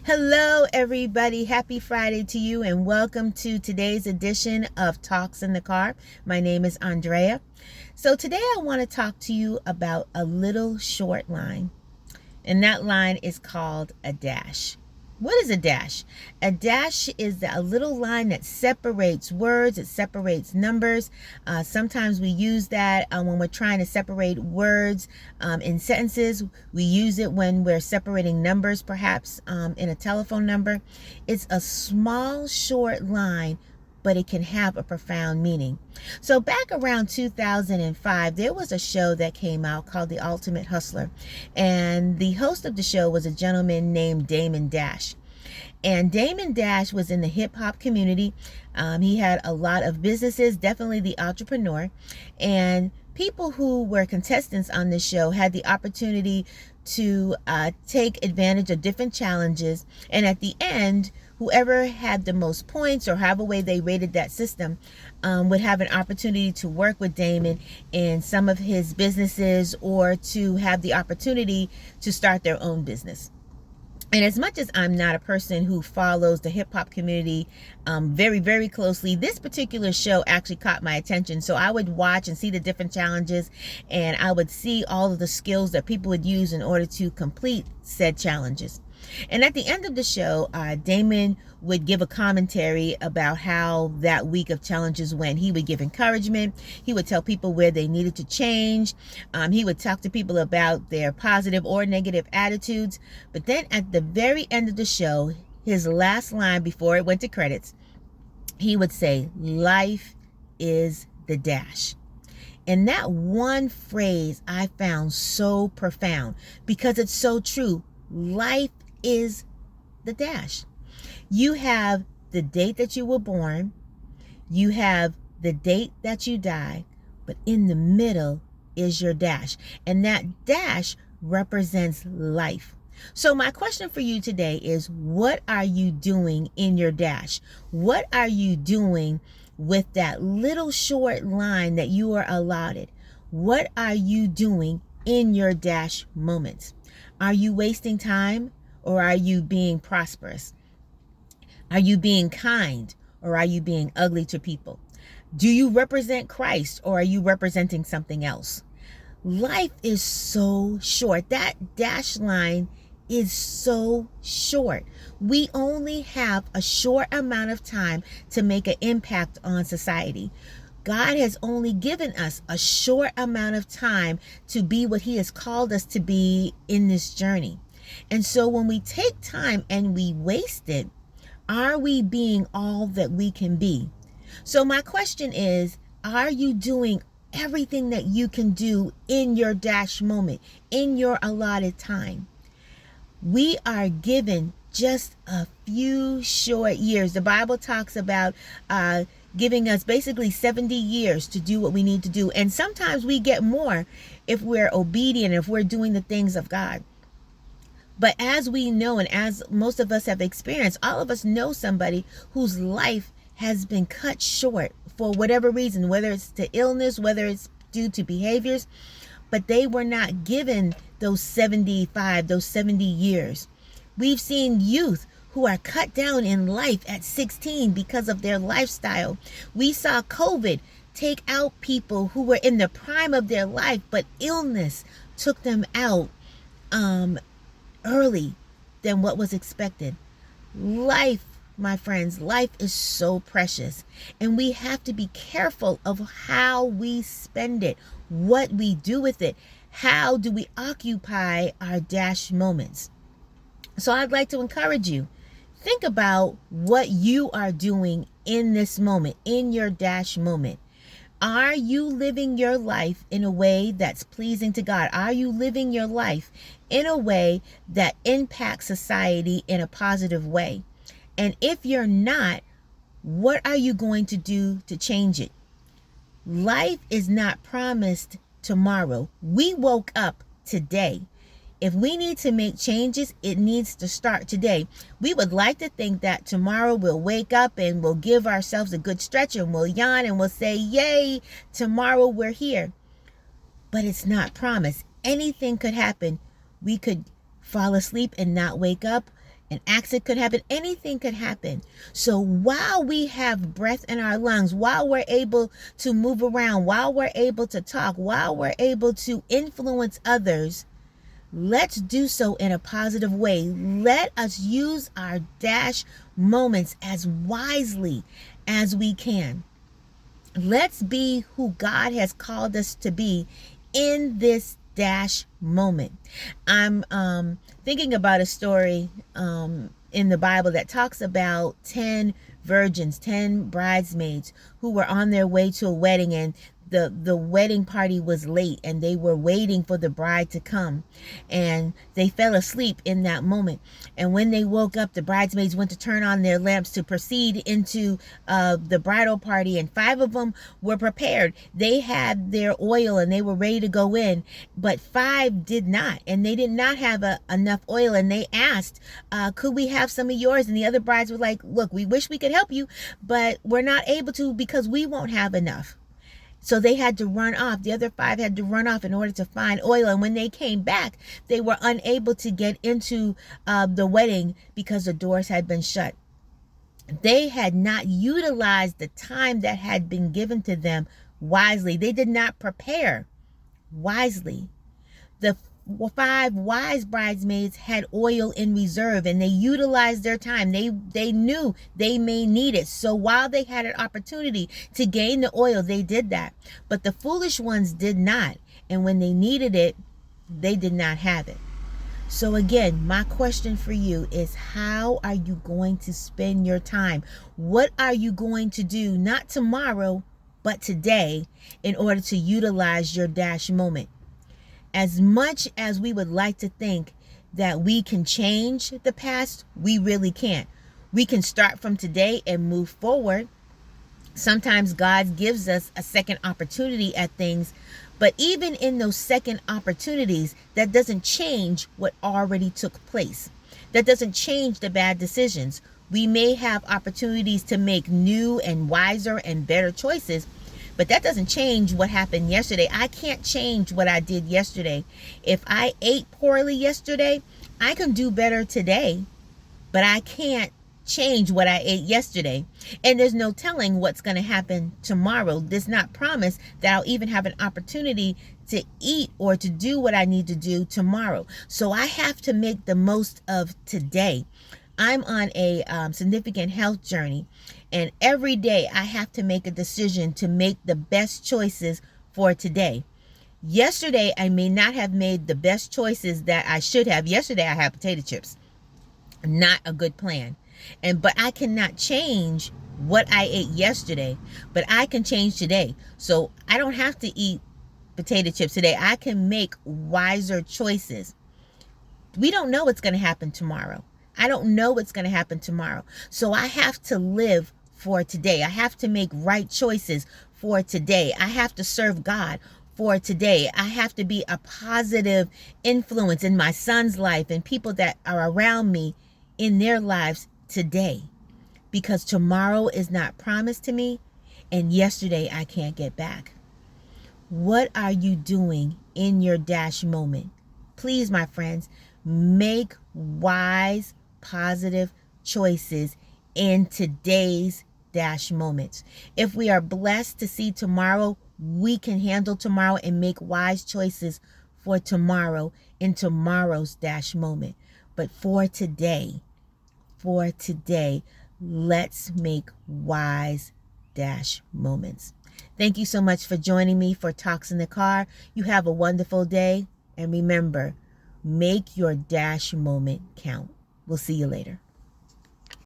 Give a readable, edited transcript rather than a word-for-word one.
Hello, everybody. Happy Friday to you, and welcome to today's edition of Talks in the Car. My name is Andrea. So, today I want to talk to you about a little short line, and that line is called a dash. What is a dash? A dash is a little line that separates words, it separates numbers. Sometimes we use that when we're trying to separate words in sentences. We use it when we're separating numbers, perhaps in a telephone number. It's a small, short line, but it can have a profound meaning. So back around 2005, there was a show that came out called The Ultimate Hustler. And the host of the show was a gentleman named Damon Dash. And Damon Dash was in the hip hop community. He had a lot of businesses, definitely the entrepreneur. And people who were contestants on this show had the opportunity to take advantage of different challenges. And at the end, whoever had the most points, or however way they rated that system, would have an opportunity to work with Damon in some of his businesses, or to have the opportunity to start their own business. And as much as I'm not a person who follows the hip hop community very, very closely, this particular show actually caught my attention. So I would watch and see the different challenges, and I would see all of the skills that people would use in order to complete said challenges. And at the end of the show, Damon would give a commentary about how that week of challenges went. He would give encouragement. He would tell people where they needed to change. He would talk to people about their positive or negative attitudes. But then at the very end of the show, his last line before it went to credits, he would say, "Life is the dash." And that one phrase I found so profound, because it's so true. Life is the dash. You have the date that you were born, you have the date that you die, but in the middle is your dash. And that dash represents life. So my question for you today is, what are you doing in your dash? What are you doing with that little short line that you are allotted? What are you doing in your dash moments? Are you wasting time, or are you being prosperous? Are you being kind, or are you being ugly to people? Do you represent Christ, or are you representing something else? Life is so short. That dash line is so short. We only have a short amount of time to make an impact on society. God has only given us a short amount of time to be what He has called us to be in this journey. And so when we take time and we waste it, are we being all that we can be? So my question is, are you doing everything that you can do in your dash moment, in your allotted time? We are given just a few short years. The Bible talks about giving us basically 70 years to do what we need to do. And sometimes we get more if we're obedient, if we're doing the things of God. But as we know, and as most of us have experienced, all of us know somebody whose life has been cut short for whatever reason, whether it's to illness, whether it's due to behaviors, but they were not given those 70 years. We've seen youth who are cut down in life at 16 because of their lifestyle. We saw COVID take out people who were in the prime of their life, but illness took them out early than what was expected. Life, my friends, life is so precious, and we have to be careful of how we spend it, what we do with it. How do we occupy our dash moments? So I'd like to encourage you, think about what you are doing in this moment, in your dash moment. Are you living your life in a way that's pleasing to God? Are you living your life in a way that impacts society in a positive way? And if you're not, what are you going to do to change it? Life is not promised tomorrow. We woke up today. If we need to make changes, it needs to start today. We would like to think that tomorrow we'll wake up and we'll give ourselves a good stretch and we'll yawn and we'll say, yay, tomorrow we're here. But it's not promised. Anything could happen. We could fall asleep and not wake up. An accident could happen. Anything could happen. So while we have breath in our lungs, while we're able to move around, while we're able to talk, while we're able to influence others, let's do so in a positive way. Let us use our dash moments as wisely as we can. Let's be who God has called us to be in this dash moment. I'm thinking about a story in the Bible that talks about 10 virgins, 10 bridesmaids who were on their way to a wedding, and the wedding party was late and they were waiting for the bride to come, and they fell asleep in that moment. And when they woke up, the bridesmaids went to turn on their lamps to proceed into the bridal party, and 5 of them were prepared. They had their oil and they were ready to go in, but 5 did not, and they did not have enough oil, and they asked, could we have some of yours? And the other brides were like, look, we wish we could help you, but we're not able to because we won't have enough. So they had to run off. The other 5 had to run off in order to find oil. And when they came back, they were unable to get into the wedding because the doors had been shut. They had not utilized the time that had been given to them wisely. They did not prepare wisely. The 5 wise bridesmaids had oil in reserve, and they utilized their time. They knew they may need it. So while they had an opportunity to gain the oil, they did that. But the foolish ones did not. And when they needed it, they did not have it. So again, my question for you is, how are you going to spend your time? What are you going to do, not tomorrow, but today, in order to utilize your dash moment? As much as we would like to think that we can change the past, we really can't. We can start from today and move forward. Sometimes God gives us a second opportunity at things, but even in those second opportunities, that doesn't change what already took place. That doesn't change the bad decisions. We may have opportunities to make new and wiser and better choices, but that doesn't change what happened yesterday. I can't change what I did yesterday. If I ate poorly yesterday, I can do better today, but I can't change what I ate yesterday. And there's no telling what's going to happen tomorrow. There's not promise that I'll even have an opportunity to eat or to do what I need to do tomorrow. So I have to make the most of today. I'm on a significant health journey, and every day I have to make a decision to make the best choices for today. Yesterday, I may not have made the best choices that I should have. Yesterday, I had potato chips. Not a good plan. But I cannot change what I ate yesterday, but I can change today. So I don't have to eat potato chips today. I can make wiser choices. We don't know what's going to happen tomorrow. I don't know what's going to happen tomorrow. So I have to live for today. I have to make right choices for today. I have to serve God for today. I have to be a positive influence in my son's life and people that are around me in their lives today, because tomorrow is not promised to me, and yesterday I can't get back. What are you doing in your dash moment? Please, my friends, make wise, positive choices in today's dash moments. If we are blessed to see tomorrow, we can handle tomorrow and make wise choices for tomorrow in tomorrow's dash moment. But for today, let's make wise dash moments. Thank you so much for joining me for Talks in the Car. You have a wonderful day, and remember, make your dash moment count. We'll see you later.